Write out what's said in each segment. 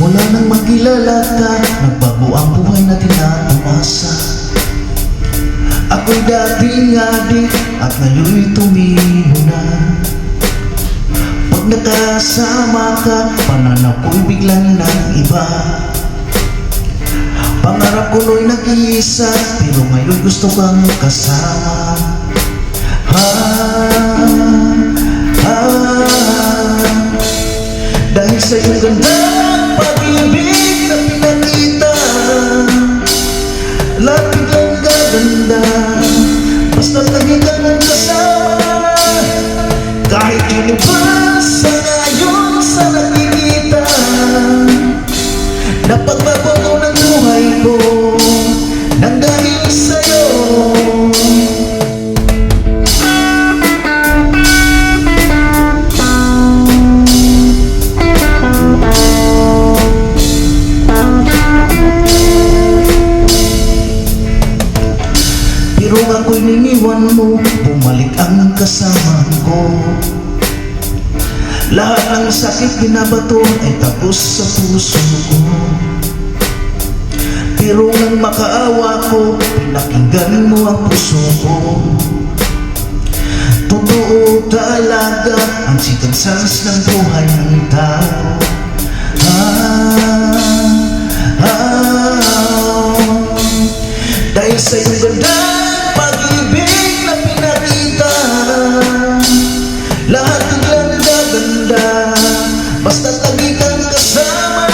Simula nang makilala ka, nagbago ang buhay na tinatawasa. Ako'y dating adik at ngayon'y tumino na. Pag nakasama ka, pananaw ko'y biglang nag-iba. Pangarap ko no'y nag-iisa, pero ngayon gusto kang kasama. Dahil sa iyong ganda, pag-ibig na pinakita, lahat biglang gaganda, basta lagi ka nang kasama. Kahit yun iba sa ngayon sa nakikita, napagbago ko ng buhay ko nang dahil sa'yo. Pero ako'y niniwan mo, bumalik ang kasama ko. Lahat ng sakit binabato ay tapos sa puso ko. Pero nang makaawa ko, pinakinggan mo ang puso ko. Totoo talaga ang sikansas ng buhay ng tao. Dahil sa iyong ganda, pag-ibig na pinakita, lahat biglang gaganda, basta lagi kang kasama.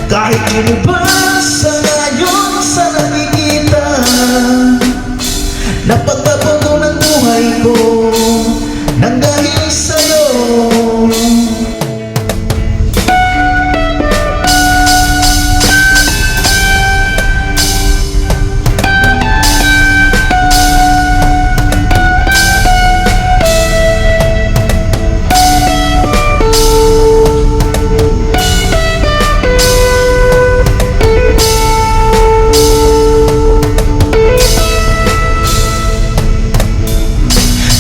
Kahit yun iba sa ngayon sa nakikita, napagbago ko ng buhay ko nang dahil sa'yo.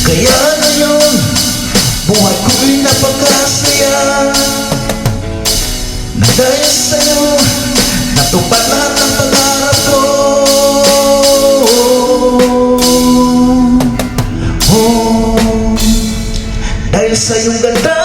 Kaya ngayon, buhay ko'y napakasaya, na dahil sa'yo, natupad lahat ng pangarap ko. Dahil sa iyong ganda,